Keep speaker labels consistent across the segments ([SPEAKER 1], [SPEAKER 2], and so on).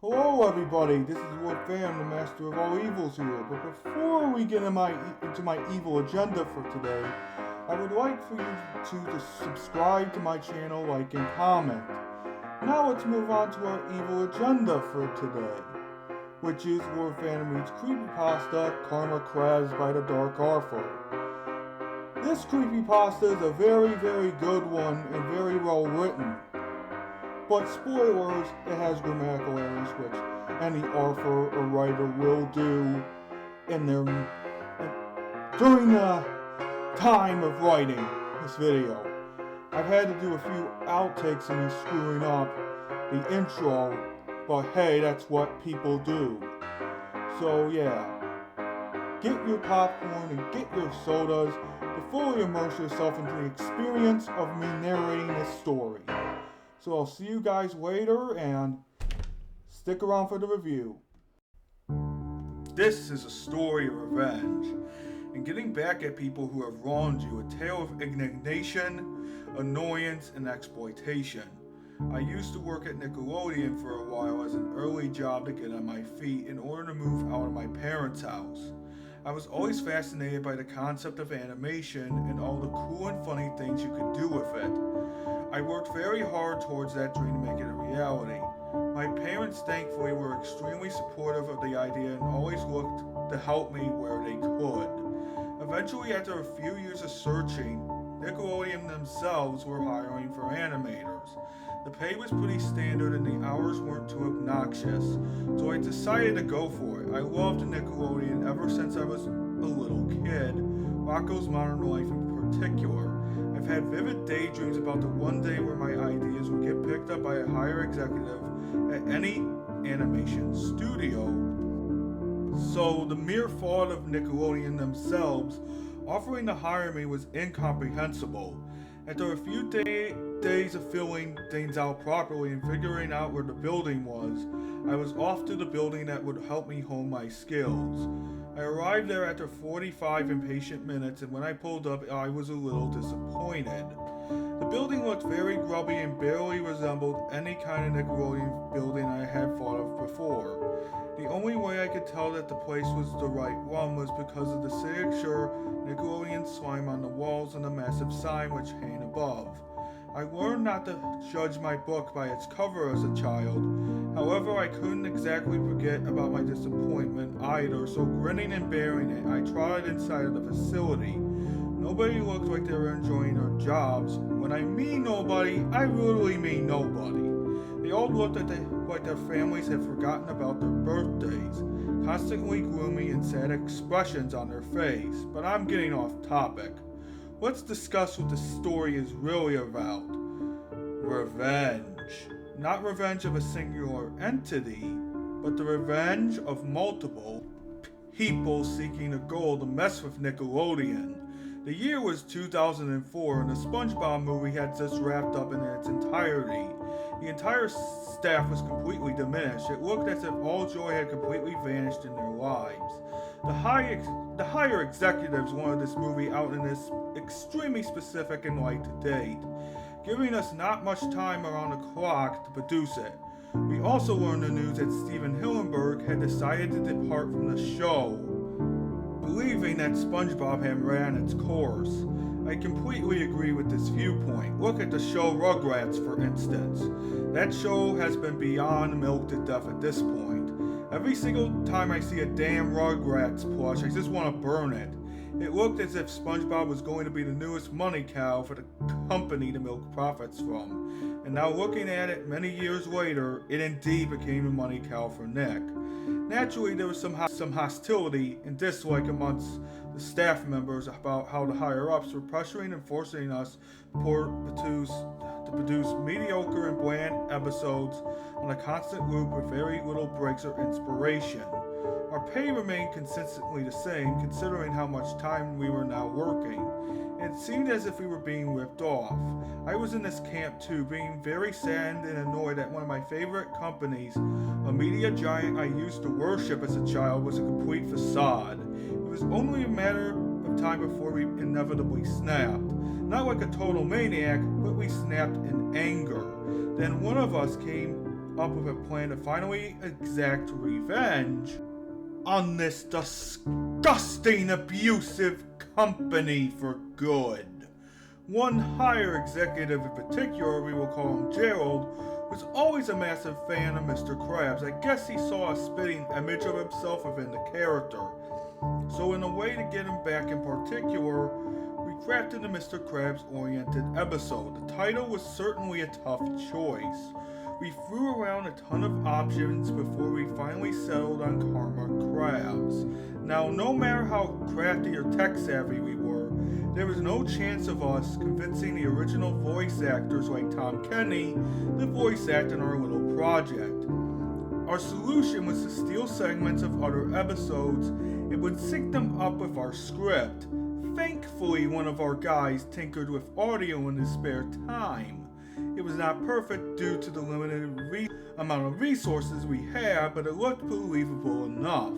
[SPEAKER 1] Hello everybody, this is Lord Fan, the Master of All Evils here. But before we get into my evil agenda for today, I would like for you to subscribe to my channel, like, and comment. Now let's move on to our evil agenda for today, which is Lord Fan reads Creepypasta, Karma Krabs by the Dark Arthur. This creepypasta is a very, very good one and very well written. But spoilers, it has grammatical errors, which any author or writer will do during the time of writing this video. I've had to do a few outtakes of me screwing up the intro, but hey, that's what people do. So yeah, get your popcorn and get your sodas to fully immerse yourself into the experience of me narrating this story. So I'll see you guys later, and stick around for the review. This is a story of revenge, and getting back at people who have wronged you, a tale of indignation, annoyance, and exploitation. I used to work at Nickelodeon for a while as an early job to get on my feet in order to move out of my parents' house. I was always fascinated by the concept of animation and all the cool and funny things you could do with it. I worked very hard towards that dream to make it a reality. My parents thankfully were extremely supportive of the idea and always looked to help me where they could. Eventually, after a few years of searching, Nickelodeon themselves were hiring for animators. The pay was pretty standard and the hours weren't too obnoxious, so I decided to go for it. I loved Nickelodeon ever since I was a little kid, Rocko's Modern Life in particular. I've had vivid daydreams about the one day where my ideas would get picked up by a higher executive at any animation studio. So the mere thought of Nickelodeon themselves offering to hire me was incomprehensible. After a few days of filling things out properly and figuring out where the building was, I was off to the building that would help me hone my skills. I arrived there after 45 impatient minutes, and when I pulled up, I was a little disappointed. The building looked very grubby and barely resembled any kind of Nickelodeon building I had thought of before. The only way I could tell that the place was the right one was because of the signature Nickelodeon slime on the walls and the massive sign which hang above. I learned not to judge my book by its cover as a child. However, I couldn't exactly forget about my disappointment either, so grinning and bearing it, I trotted inside of the facility. Nobody looked like they were enjoying their jobs. When I mean nobody, I literally mean nobody. They all looked like their families had forgotten about their birthdays, constantly gloomy and sad expressions on their face. But I'm getting off topic. Let's discuss what the story is really about. Revenge. Not revenge of a singular entity, but the revenge of multiple people seeking a goal to mess with Nickelodeon. The year was 2004 and the Spongebob movie had just wrapped up in its entirety. The entire staff was completely diminished. It looked as if all joy had completely vanished in their lives. The higher executives wanted this movie out in this extremely specific and light date, giving us not much time around the clock to produce it. We also learned the news that Steven Hillenburg had decided to depart from the show, believing that Spongebob had ran its course. I completely agree with this viewpoint. Look at the show Rugrats, for instance. That show has been beyond milked to death at this point. Every single time I see a damn Rugrats plush, I just want to burn it. It looked as if SpongeBob was going to be the newest money cow for the company to milk profits from. And now looking at it many years later, it indeed became the money cow for Nick. Naturally, there was some hostility and dislike amongst the staff members about how the higher-ups were pressuring and forcing us to produce mediocre and bland episodes on a constant loop with very little breaks or inspiration. Our pay remained consistently the same, considering how much time we were now working. It seemed as if we were being ripped off. I was in this camp too, being very saddened and annoyed that one of my favorite companies, a media giant I used to worship as a child, was a complete facade. It was only a matter of time before we inevitably snapped. Not like a total maniac, but we snapped in anger. Then one of us came up with a plan to finally exact revenge on this disgusting, abusive company for good. One higher executive in particular, we will call him Gerald, was always a massive fan of Mr. Krabs. I guess he saw a spitting image of himself within the character. So in a way to get him back in particular, we crafted a Mr. Krabs oriented episode. The title was certainly a tough choice. We threw around a ton of options before we finally settled on Karma Krabs. Now, no matter how crafty or tech savvy we were, there was no chance of us convincing the original voice actors like Tom Kenny to voice act in our little project. Our solution was to steal segments of other episodes and would sync them up with our script. Thankfully, one of our guys tinkered with audio in his spare time. It was not perfect due to the limited amount of resources we had, but it looked believable enough.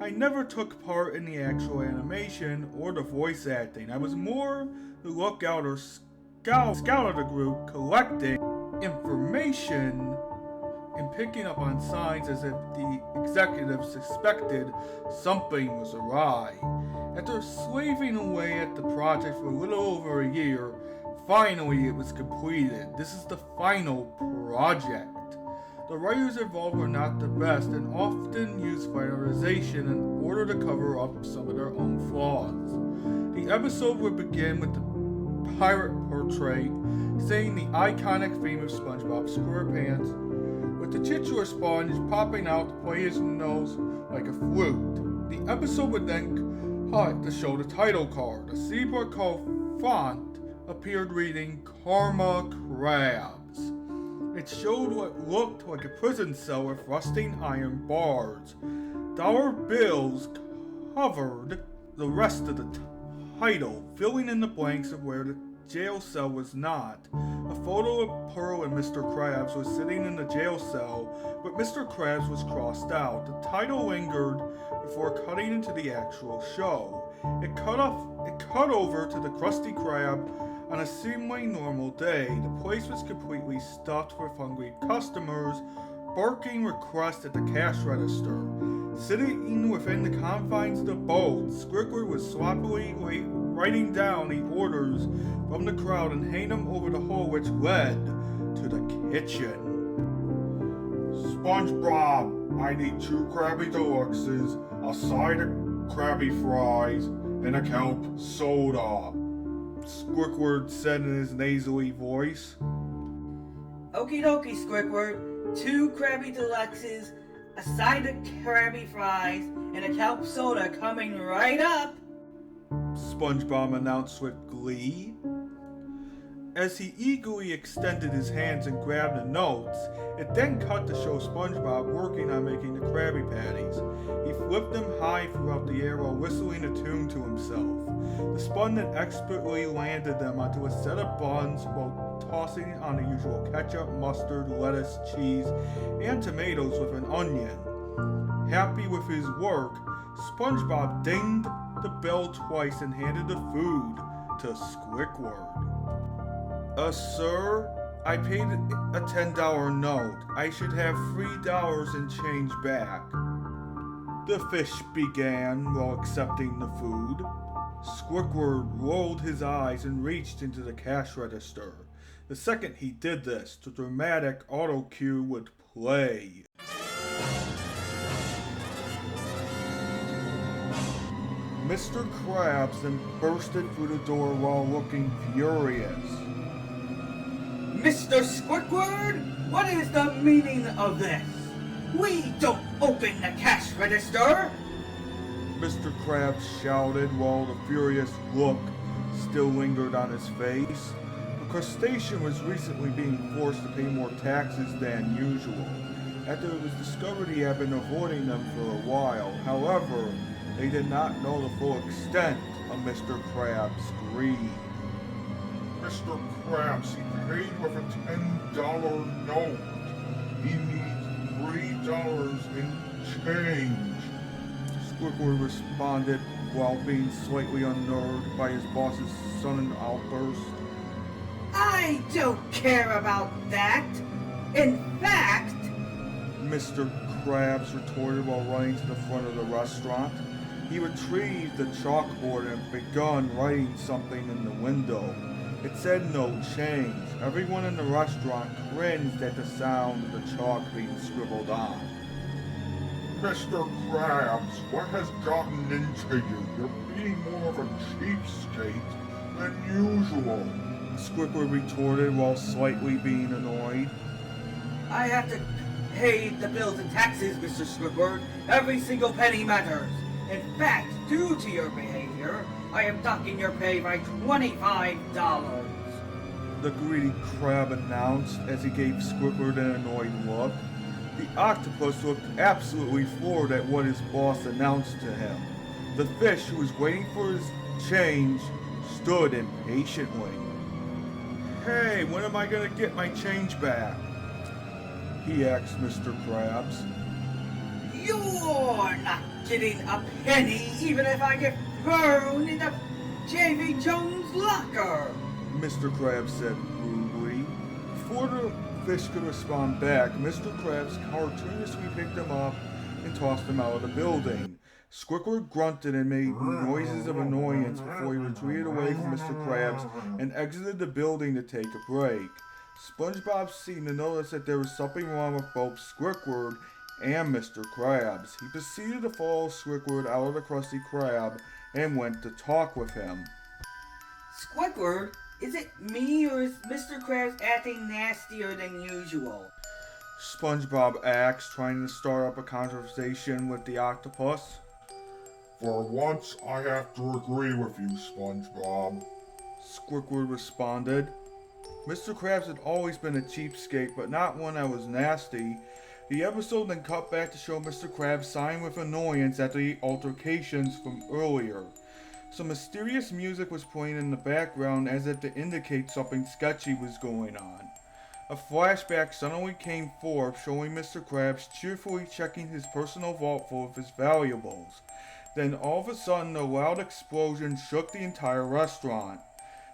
[SPEAKER 1] I never took part in the actual animation or the voice acting. I was more the lookout or scout of the group, collecting information and picking up on signs as if the executives suspected something was awry. After slaving away at the project for a little over a year, finally it was completed. This is the final project. The writers involved were not the best and often used finalization in order to cover up some of their own flaws. The episode would begin with the pirate portrait saying the iconic theme of Spongebob Squarepants, with the titular sponge popping out to play his nose like a flute. The episode would then cut to show the title card. A zebra called font appeared reading Karma Krabs. It showed what looked like a prison cell with rusting iron bars. Dollar bills covered the rest of the title, filling in the blanks of where the jail cell was not. A photo of Pearl and Mr. Krabs was sitting in the jail cell, but Mr. Krabs was crossed out. The title lingered before cutting into the actual show. It cut over to the Krusty Krab on a seemingly normal day. The place was completely stuffed with hungry customers, barking requests at the cash register. Sitting within the confines of the boat, Squidward was sloppily writing down the orders from the crowd and handing them over the hole which led to the kitchen.
[SPEAKER 2] SpongeBob, I need 2 Krabby Deluxes, a side of Krabby Fries, and a kelp soda,
[SPEAKER 1] Squidward said in his nasally voice.
[SPEAKER 3] Okie dokie, Squidward. 2 Krabby Deluxes, a side of Krabby Fries, and a kelp soda coming right up,
[SPEAKER 1] SpongeBob announced with glee. As he eagerly extended his hands and grabbed the notes, it then cut to show SpongeBob working on making the Krabby Patties. He flipped them high throughout the air while whistling a tune to himself. The Spun then expertly landed them onto a set of buns while tossing on the usual ketchup, mustard, lettuce, cheese, and tomatoes with an onion. Happy with his work, SpongeBob dinged the bell twice and handed the food to Squidward. Sir, I paid a $10 note. I should have $3 and change back. The fish began while accepting the food. Squidward rolled his eyes and reached into the cash register. The second he did this, the dramatic auto cue would play. Mr. Krabs then bursted through the door while looking furious.
[SPEAKER 3] Mr. Squidward, what is the meaning of this? We don't open the cash register!
[SPEAKER 1] Mr. Krabs shouted while the furious look still lingered on his face. The crustacean was recently being forced to pay more taxes than usual, after it was discovered he had been avoiding them for a while. However, they did not know the full extent of Mr. Krabs' greed.
[SPEAKER 2] Mr. Krabs, he paid with a $10 note. He needs $3 in change.
[SPEAKER 1] Squidward responded while being slightly unnerved by his boss's sudden outburst.
[SPEAKER 3] I don't care about that. In fact,
[SPEAKER 1] Mr. Krabs retorted while running to the front of the restaurant. He retrieved the chalkboard and begun writing something in the window. It said no change. Everyone in the restaurant cringed at the sound of the chalk being scribbled on.
[SPEAKER 2] Mr. Krabs, what has gotten into you? You're being more of a cheapskate than usual.
[SPEAKER 1] Squidward retorted while slightly being annoyed.
[SPEAKER 3] I have to pay the bills and taxes, Mr. Squidward. Every single penny matters. In fact, due to your behavior, I am docking your pay by $25.
[SPEAKER 1] The greedy crab announced as he gave Squidward an annoyed look. The octopus looked absolutely floored at what his boss announced to him. The fish, who was waiting for his change, stood impatiently. Hey, when am I gonna get my change back? He asked Mr. Krabs.
[SPEAKER 3] You're not getting a penny, even if I get thrown in the J.V. Jones locker.
[SPEAKER 1] Mr. Krabs said rudely. Before the fish could respond back, Mr. Krabs cartoonishly picked him up and tossed him out of the building. Squidward grunted and made noises of annoyance before he retreated away from Mr. Krabs and exited the building to take a break. Spongebob seemed to notice that there was something wrong with both Squidward and Mr. Krabs. He proceeded to follow Squidward out of the Krusty Krab and went to talk with him.
[SPEAKER 3] Squidward, is it me or is Mr. Krabs acting nastier than usual?
[SPEAKER 1] SpongeBob asked, trying to start up a conversation with the octopus.
[SPEAKER 2] For once, I have to agree with you, SpongeBob.
[SPEAKER 1] Squidward responded. Mr. Krabs had always been a cheapskate, but not one that was nasty. The episode then cut back to show Mr. Krabs sighing with annoyance at the altercations from earlier. Some mysterious music was playing in the background as if to indicate something sketchy was going on. A flashback suddenly came forth, showing Mr. Krabs cheerfully checking his personal vault full of his valuables. Then all of a sudden a loud explosion shook the entire restaurant.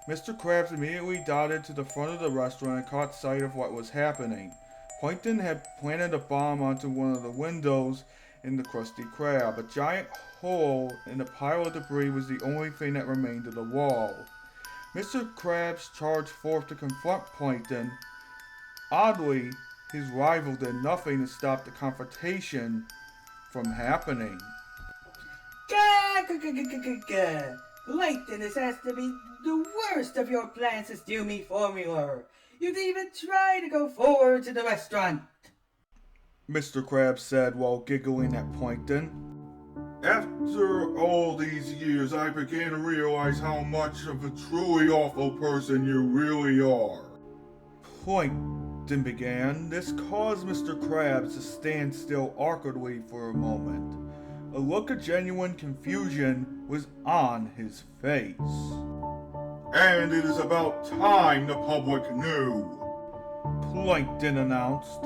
[SPEAKER 1] Mr. Krabs immediately darted to the front of the restaurant and caught sight of what was happening. Plankton had planted a bomb onto one of the windows in the Krusty Krab. A giant hole in a pile of debris was the only thing that remained of the wall. Mr. Krabs charged forth to confront Plankton. Oddly, his rival did nothing to stop the confrontation from happening.
[SPEAKER 3] Plankton, this has to be the worst of your plans to steal me formula. You didn't even try to go forward to the restaurant.
[SPEAKER 1] Mr. Krabs said while giggling at Plankton.
[SPEAKER 2] After all these years, I began to realize how much of a truly awful person you really are.
[SPEAKER 1] Plankton began. This caused Mr. Krabs to stand still awkwardly for a moment. A look of genuine confusion was on his face.
[SPEAKER 2] And it is about time the public knew.
[SPEAKER 1] Plankton announced.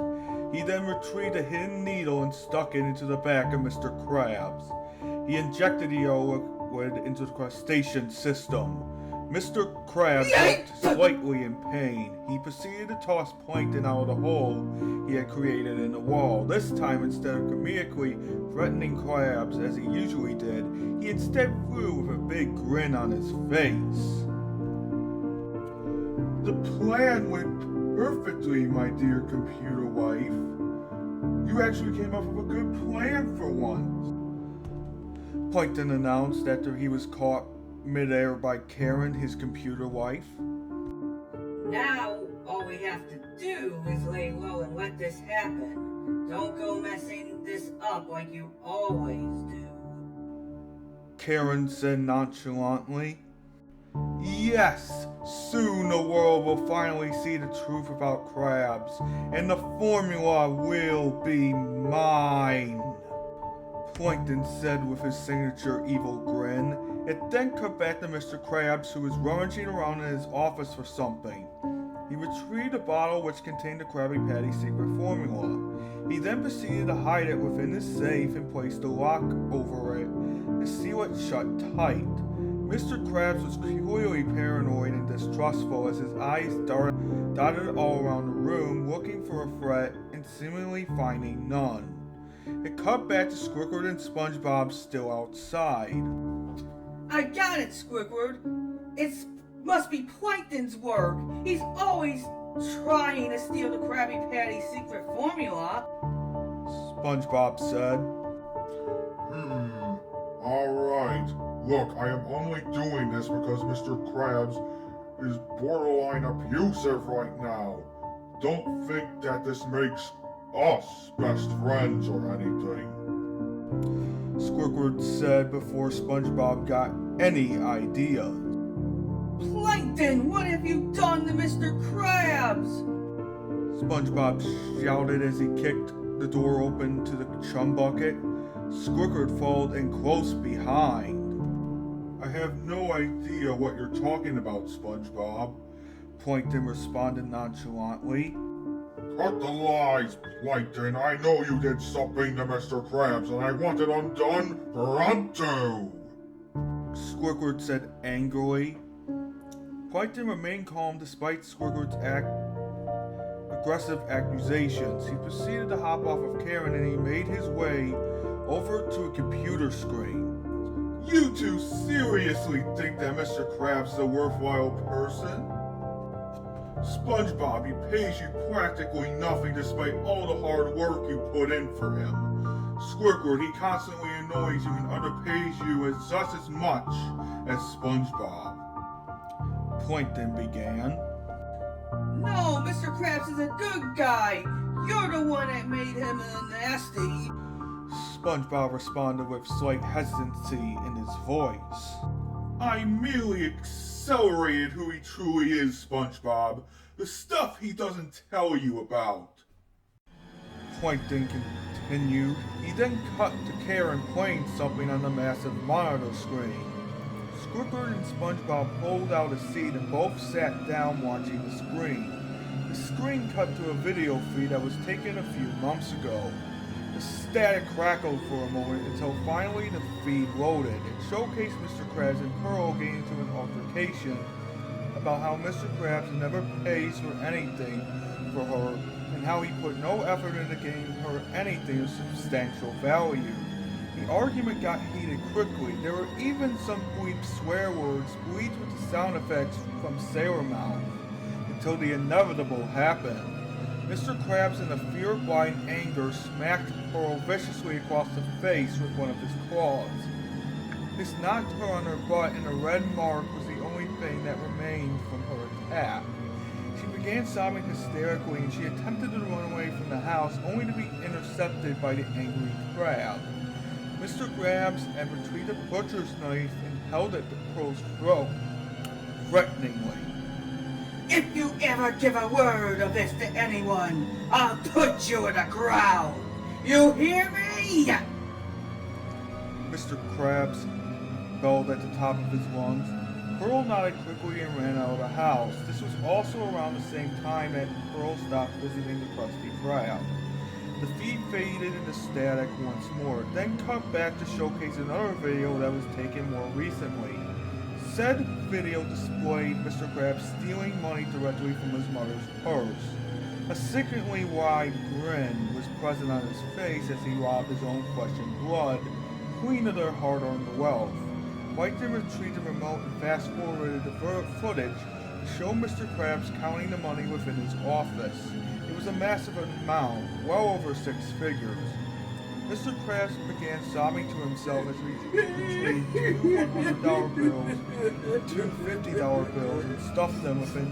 [SPEAKER 1] He then retrieved a hidden needle and stuck it into the back of Mr. Krabs. He injected the liquid into the crustacean system. Mr. Krabs looked slightly in pain. He proceeded to toss Plankton out of the hole he had created in the wall. This time, instead of comedically threatening Krabs as he usually did, he instead flew with a big grin on his face.
[SPEAKER 2] The plan went perfectly, my dear computer wife. You actually came up with a good plan for once.
[SPEAKER 1] Plankton announced after he was caught midair by Karen, his computer wife.
[SPEAKER 3] Now, all we have to do is lay low and let this happen. Don't go messing this up like you always do.
[SPEAKER 1] Karen said nonchalantly. Yes, soon the world will finally see the truth about Krabs, and the formula will be mine, Plankton said with his signature evil grin. It then cut back to Mr. Krabs, who was rummaging around in his office for something. He retrieved a bottle which contained the Krabby Patty secret formula. He then proceeded to hide it within his safe and placed a lock over it to seal it shut tight. Mr. Krabs was clearly paranoid and distrustful as his eyes darted all around the room, looking for a threat, and and seemingly finding none. It cut back to Squidward and Spongebob still outside.
[SPEAKER 3] I got it, Squidward. It must be Plankton's work. He's always trying to steal the Krabby Patty's secret formula.
[SPEAKER 1] SpongeBob said.
[SPEAKER 2] Alright. Look, I am only doing this because Mr. Krabs is borderline abusive right now. Don't think that this makes us best friends or anything.
[SPEAKER 1] Squidward said before SpongeBob got any idea.
[SPEAKER 3] Plankton, what have you done to Mr. Krabs?
[SPEAKER 1] SpongeBob shouted as he kicked the door open to the chum bucket. Squidward followed in close behind.
[SPEAKER 2] I have no idea what you're talking about, SpongeBob.
[SPEAKER 1] Plankton responded nonchalantly.
[SPEAKER 2] Cut the lies, Plankton. I know you did something to Mr. Krabs, and I want it undone pronto.
[SPEAKER 1] Squidward said angrily. Plankton remained calm despite Squidward's aggressive accusations. He proceeded to hop off of Karen and he made his way over to a computer screen. You two seriously think that Mr. Krabs is a worthwhile person? SpongeBob, he pays you practically nothing despite all the hard work you put in for him. Squidward, he constantly annoys you and underpays you as just as much as SpongeBob. Plankton began.
[SPEAKER 3] No, Mr. Krabs is a good guy. You're the one that made him nasty.
[SPEAKER 1] SpongeBob responded with slight hesitancy in his voice. I merely accelerated who he truly is, SpongeBob. The stuff he doesn't tell you about. Plankton continued. He then cut to Karen playing something on the massive monitor screen. Squidward and SpongeBob pulled out a seat and both sat down watching the screen. The screen cut to a video feed that was taken a few months ago. The static crackled for a moment until finally the feed loaded. It showcased Mr. Krabs and Pearl getting into an altercation about how Mr. Krabs never pays for anything for her and how he put no effort into getting her anything of substantial value. The argument got heated quickly. There were even some bleep swear words bleached with the sound effects from Sailor Mouth until the inevitable happened. Mr. Krabs, in a fear-blind anger, smacked Pearl viciously across the face with one of his claws. This knocked her on her butt, and a red mark was the only thing that remained from her attack. She began sobbing hysterically, and she attempted to run away from the house, only to be intercepted by the angry crab. Mr. Krabs had retrieved a butcher's knife and held it to Pearl's throat, threateningly.
[SPEAKER 3] If you ever give a word of this to anyone, I'll put you in the ground. You hear me?
[SPEAKER 1] Mr. Krabs bellowed at the top of his lungs. Pearl nodded quickly and ran out of the house. This was also around the same time that Pearl stopped visiting the Krusty Krab. The feed faded into static once more, then cut back to showcase another video that was taken more recently. Said video displayed Mr. Krabs stealing money directly from his mother's purse. A sickeningly wide grin was present on his face as he robbed his own flesh and blood, queen of their hard-earned wealth. Plankton retrieved the remote and fast-forwarded the footage to show Mr. Krabs counting the money within his office. It was a massive amount, well over 6 figures. Mr. Krabs began sobbing to himself as he retrieved 2 $100 bills and 2 $50 bills and stuffed them within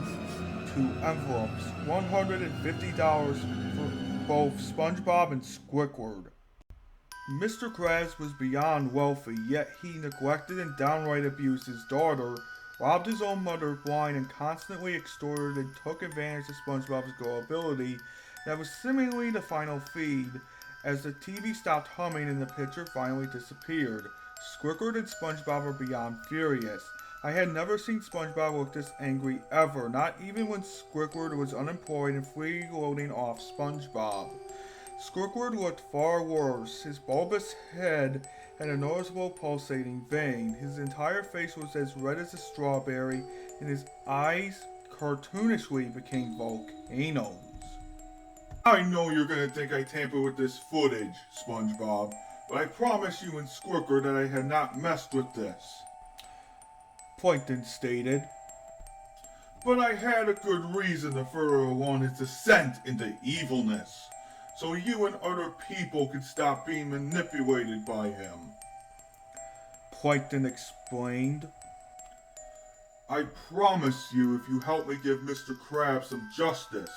[SPEAKER 1] 2 envelopes. $150 for both SpongeBob and Squidward. Mr. Krabs was beyond wealthy, yet he neglected and downright abused his daughter, robbed his own mother blind, and constantly extorted and took advantage of SpongeBob's gullibility. That was seemingly the final feed, as the TV stopped humming and the picture finally disappeared. Squidward and SpongeBob were beyond furious. I had never seen SpongeBob look this angry ever, not even when Squidward was unemployed and freeloading off SpongeBob. Squidward looked far worse. His bulbous head had a noticeable pulsating vein. His entire face was as red as a strawberry, and his eyes cartoonishly became volcanoes. I know you're gonna think I tampered with this footage, Spongebob, but I promised you and Squirker that I had not messed with this, Plankton stated. But I had a good reason to further along his descent into evilness, so you and other people could stop being manipulated by him, Plankton explained. I promise you, if you help me give Mr. Krabs some justice,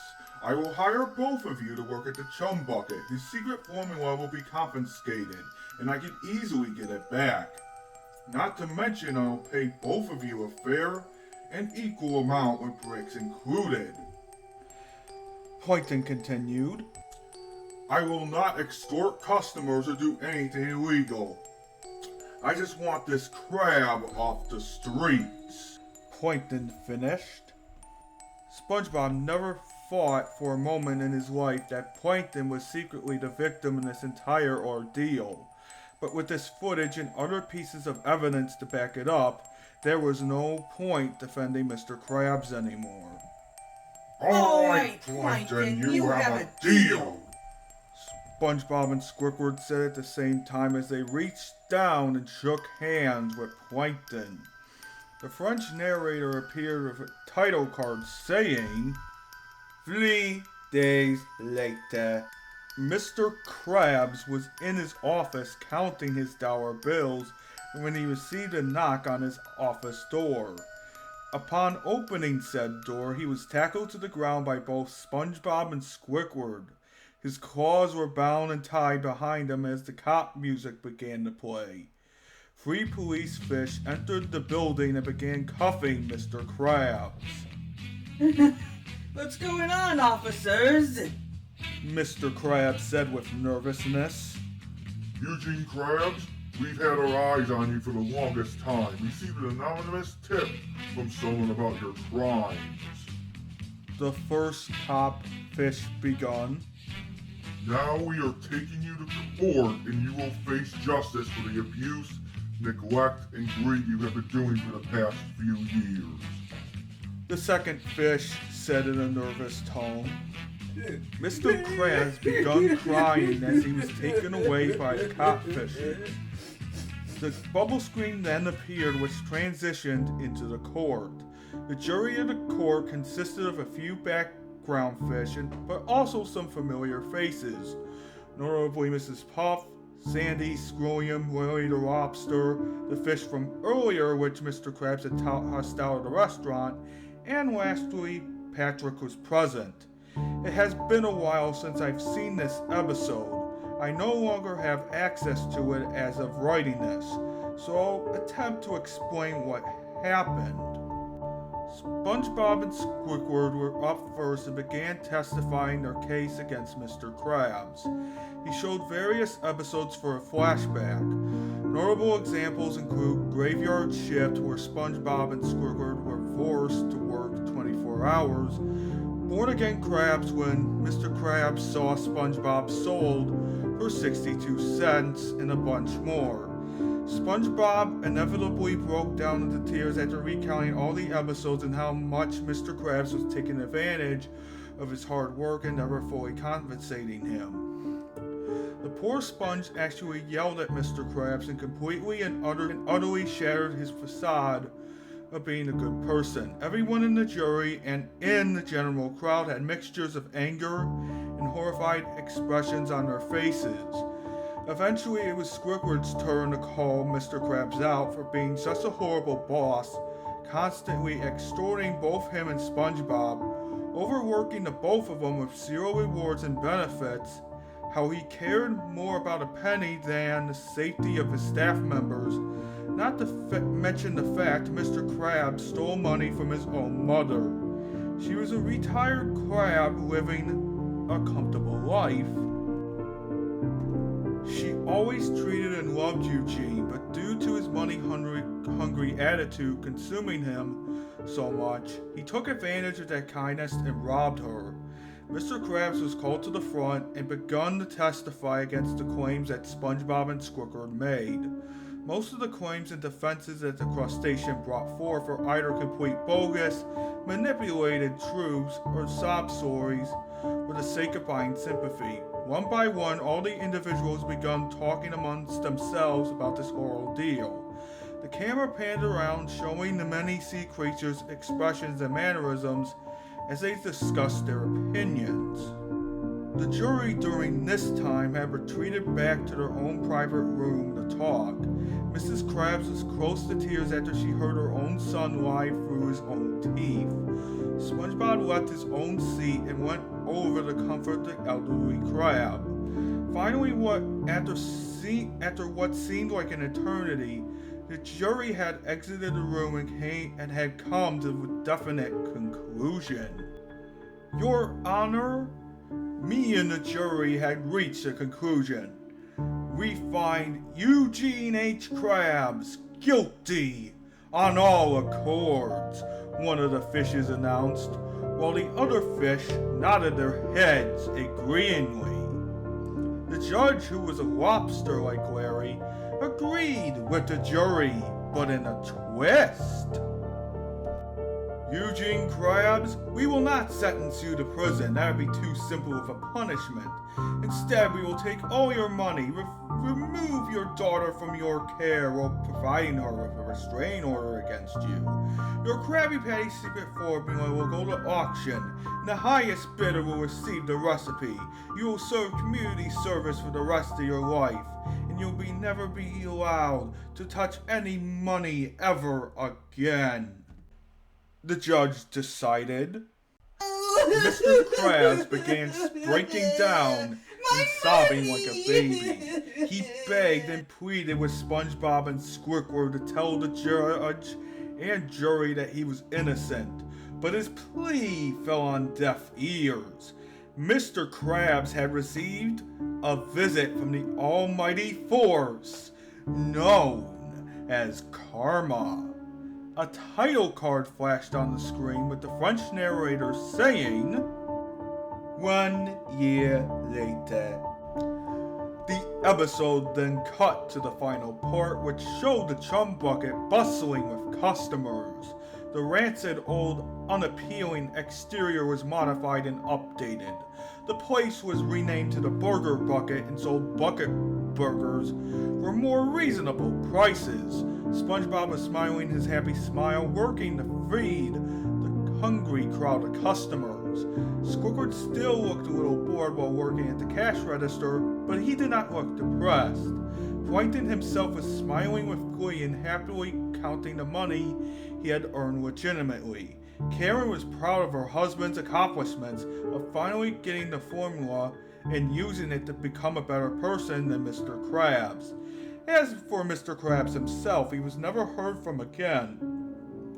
[SPEAKER 1] I will hire both of you to work at the Chum Bucket. His secret formula will be confiscated, and I can easily get it back. Not to mention I'll pay both of you a fair and equal amount with bricks included, Plankton continued. I will not extort customers or do anything illegal. I just want this crab off the streets, Plankton finished. SpongeBob never thought for a moment in his life that Plankton was secretly the victim in this entire ordeal. But with this footage and other pieces of evidence to back it up, there was no point defending Mr. Krabs anymore.
[SPEAKER 2] Alright, Plankton, you have a deal!
[SPEAKER 1] SpongeBob and Squidward said at the same time as they reached down and shook hands with Plankton. The French narrator appeared with a title card saying, 3 days later. Mr. Krabs was in his office counting his dollar bills when he received a knock on his office door. Upon opening said door, he was tackled to the ground by both SpongeBob and Squidward. His claws were bound and tied behind him as the cop music began to play. 3 police fish entered the building and began cuffing Mr. Krabs.
[SPEAKER 3] What's going on, officers?
[SPEAKER 1] Mr. Krabs said with nervousness.
[SPEAKER 2] Eugene Krabs, we've had our eyes on you for the longest time. Received an anonymous tip from someone about your crimes.
[SPEAKER 1] The first cop fish begun.
[SPEAKER 2] Now we are taking you to court and you will face justice for the abuse, neglect, and greed you have been doing for the past few years.
[SPEAKER 1] The second fish said in a nervous tone. Mr. Krabs begun crying as he was taken away by the cop fishes. The bubble screen then appeared, which transitioned into the court. The jury of the court consisted of a few background fish, but also some familiar faces, notably Mrs. Puff, Sandy, Scrollum, Willie the Lobster, the fish from earlier which Mr. Krabs had hostile at the restaurant, and lastly, Patrick was present. It has been a while since I've seen this episode. I no longer have access to it as of writing this, so I'll attempt to explain what happened. SpongeBob and Squidward were up first and began testifying their case against Mr. Krabs. He showed various episodes for a flashback. Notable examples include Graveyard Shift, where SpongeBob and Squidward were forced to work 24 hours, Born Again Krabs, when Mr. Krabs saw SpongeBob sold for 62 cents, and a bunch more. SpongeBob inevitably broke down into tears after recounting all the episodes and how much Mr. Krabs was taking advantage of his hard work and never fully compensating him. The poor sponge actually yelled at Mr. Krabs and completely and utterly shattered his facade of being a good person. Everyone in the jury and in the general crowd had mixtures of anger and horrified expressions on their faces. Eventually, it was Squidward's turn to call Mr. Krabs out for being such a horrible boss, constantly extorting both him and SpongeBob, overworking the both of them with zero rewards and benefits, how he cared more about a penny than the safety of his staff members, not to mention the fact Mr. Krabs stole money from his own mother. She was a retired crab living a comfortable life. She always treated and loved Eugene, but due to his money-hungry attitude consuming him so much, he took advantage of that kindness and robbed her. Mr. Krabs was called to the front and begun to testify against the claims that SpongeBob and Squidward made. Most of the claims and defenses that the crustacean brought forth are either complete bogus, manipulated truths, or sob stories for the sake of buying sympathy. One by one, all the individuals begun talking amongst themselves about this ordeal. The camera panned around, showing the many sea creatures' expressions and mannerisms as they discussed their opinions. The jury during this time had retreated back to their own private room to talk. Mrs. Krabs was close to tears after she heard her own son lie through his own teeth. Spongebob left his own seat and went over to comfort the elderly crab. Finally, after what seemed like an eternity, the jury had exited the room and had come to a definite conclusion. Your Honor, me and the jury had reached a conclusion. We find Eugene H. Krabs guilty on all accords, one of the fishes announced, while the other fish nodded their heads agreeingly. The judge, who was a lobster like Larry, agreed with the jury, but in a twist. Eugene Krabs, we will not sentence you to prison. That would be too simple of a punishment. Instead, we will take all your money, remove your daughter from your care while providing her with a restraining order against you. Your Krabby Patty secret formula will go to auction, and the highest bidder will receive the recipe. You will serve community service for the rest of your life, and you'll never be allowed to touch any money ever again. The judge decided. Mr. Krabs began breaking down and sobbing like a baby. He begged and pleaded with Spongebob and Squidward to tell the judge and jury that he was innocent, but his plea fell on deaf ears. Mr. Krabs had received a visit from the almighty force known as Karma. A title card flashed on the screen with the French narrator saying, 1 year later. The episode then cut to the final part, which showed the chum bucket bustling with customers. The rancid, old, unappealing exterior was modified and updated. The place was renamed to the Burger Bucket and sold bucket burgers for more reasonable prices. Spongebob was smiling his happy smile, working to feed the hungry crowd of customers. Squidward still looked a little bored while working at the cash register, but he did not look depressed. Plankton himself was smiling with glee and happily counting the money he had earned legitimately. Karen was proud of her husband's accomplishments of finally getting the formula and using it to become a better person than Mr. Krabs. As for Mr. Krabs himself, he was never heard from again.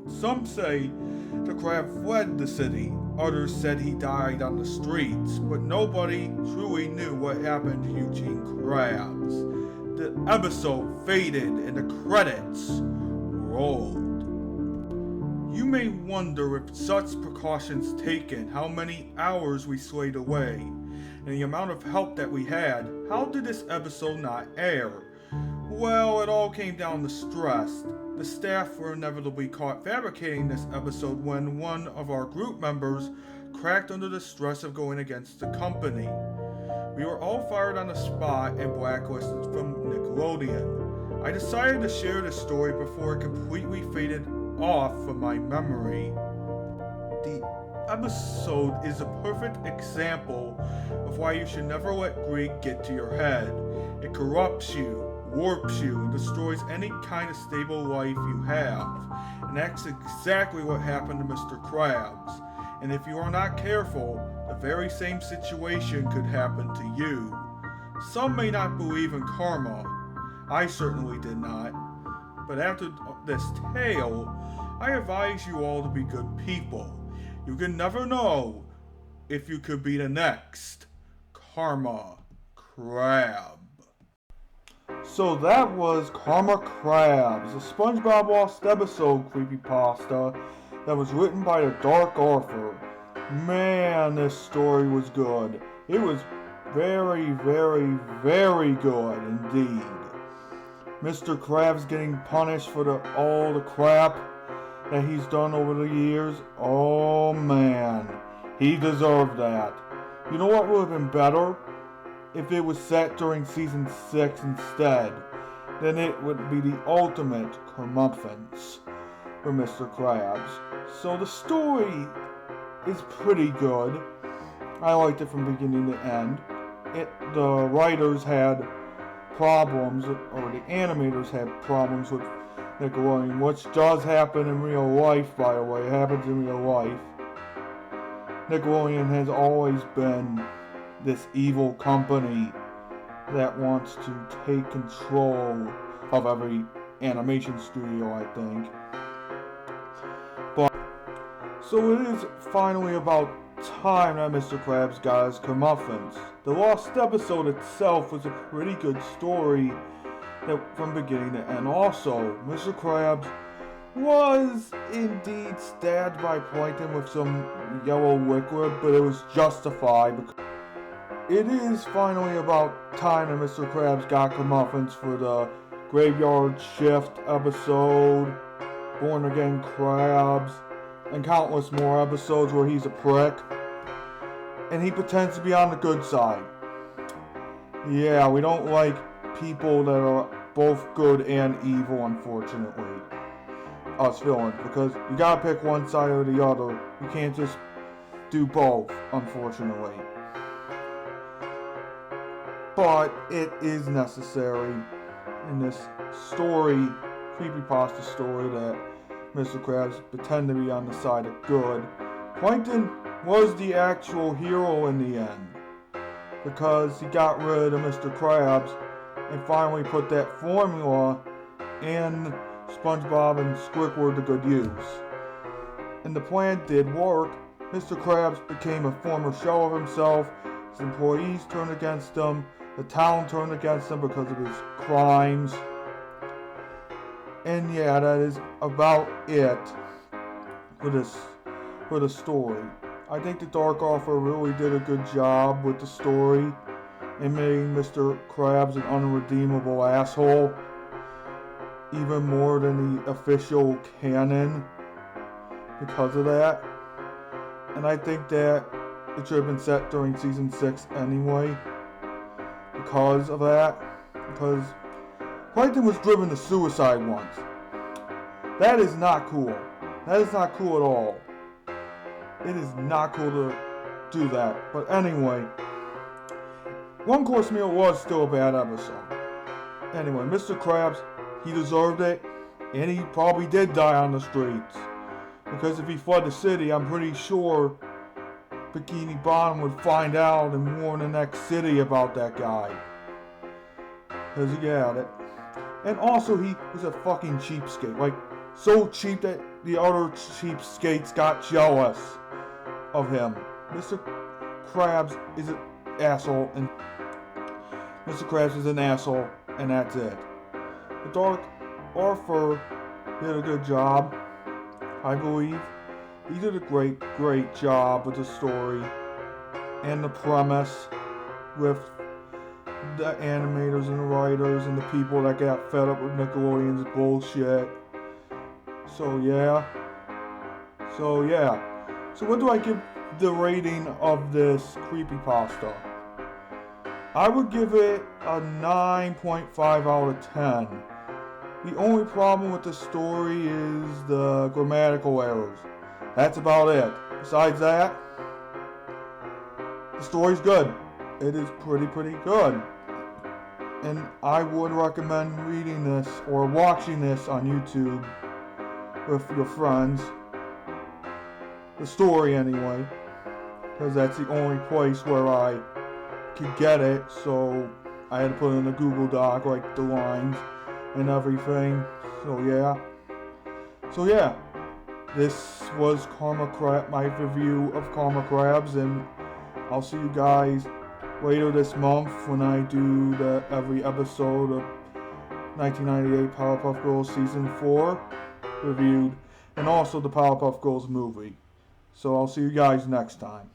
[SPEAKER 1] Some say the crab fled the city, others said he died on the streets, but nobody truly knew what happened to Eugene Krabs. The episode faded and the credits rolled. You may wonder, if such precautions taken, how many hours we swayed away, and the amount of help that we had. How did this episode not air? Well, it all came down to stress. The staff were inevitably caught fabricating this episode when one of our group members cracked under the stress of going against the company. We were all fired on the spot and blacklisted from Nickelodeon. I decided to share this story before it completely faded off from my memory. The episode is a perfect example of why you should never let greed get to your head. It corrupts you, warps you, and destroys any kind of stable life you have. And that's exactly what happened to Mr. Krabs. And if you are not careful, the very same situation could happen to you. Some may not believe in karma. I certainly did not. But after this tale, I advise you all to be good people. You can never know if you could be the next Karma Krab. So that was Karma Krabs, a SpongeBob Lost episode creepypasta that was written by the Dark Author. Man, this story was good. It was very, very, very good indeed. Mr. Krabs getting punished for all the crap that he's done over the years. Oh man, he deserved that. You know what would have been better? If it was set during season 6 instead. Then it would be the ultimate comeuppance for Mr. Krabs. So the story is pretty good. I liked it from beginning to end. The writers had problems, or the animators had problems with Nickelodeon, which does happen in real life, by the way. It happens in real life. Nickelodeon has always been this evil company that wants to take control of every animation studio, I think. But so it is finally about time that Mr. Krabs got his comeuppance. The lost episode itself was a pretty good story from beginning to end. Also, Mr. Krabs was indeed stabbed by Plankton with some yellow liquid, but it was justified because it is finally about time that Mr. Krabs got comeuppance for the Graveyard Shift episode, Born Again Krabs, and countless more episodes where he's a prick and he pretends to be on the good side. Yeah, we don't like people that are both good and evil, unfortunately. Us villains, because you gotta pick one side or the other. You can't just do both, unfortunately. But it is necessary in this story, Creepypasta story, that Mr. Krabs pretend to be on the side of good. Plankton was the actual hero in the end, because he got rid of Mr. Krabs and finally put that formula in Spongebob and Squidward to good use. And the plan did work. Mr. Krabs became a former shell of himself. His employees turned against him. The town turned against him because of his crimes. And yeah, that is about it for the story. I think the Dark Author really did a good job with the story and made Mr. Krabs an unredeemable asshole, even more than the official canon because of that. And I think that it should have been set during season 6 anyway because of that. Because Plankton was driven to suicide once. That is not cool. That is not cool at all. It is not cool to do that. But anyway, One Course Meal was still a bad episode. Anyway, Mr. Krabs, he deserved it, and he probably did die on the streets. Because if he fled the city, I'm pretty sure Bikini Bottom would find out and warn the next city about that guy. Because he had it. And also, he was a fucking cheapskate. Like, so cheap that the other cheapskates got jealous of him. Mr. Krabs is an asshole, and Mr. Krabs is an asshole, and that's it. The Dark Author did a good job, I believe. He did a great job with the story and the premise with the animators and the writers and the people that got fed up with Nickelodeon's bullshit. So yeah. So what do I give the rating of this Creepypasta? I would give it a 9.5 out of 10. The only problem with the story is the grammatical errors. That's about it. Besides that, the story's good. It is pretty good. And I would recommend reading this or watching this on YouTube with your friends. The story anyway. Because that's the only place where I could get it. So I had to put it in a Google Doc, like the lines and everything. So yeah. This was Karma Krabs, my review of Karma Krabs, and I'll see you guys later this month when I do every episode of 1998 Powerpuff Girls Season 4 reviewed, and also the Powerpuff Girls movie. So I'll see you guys next time.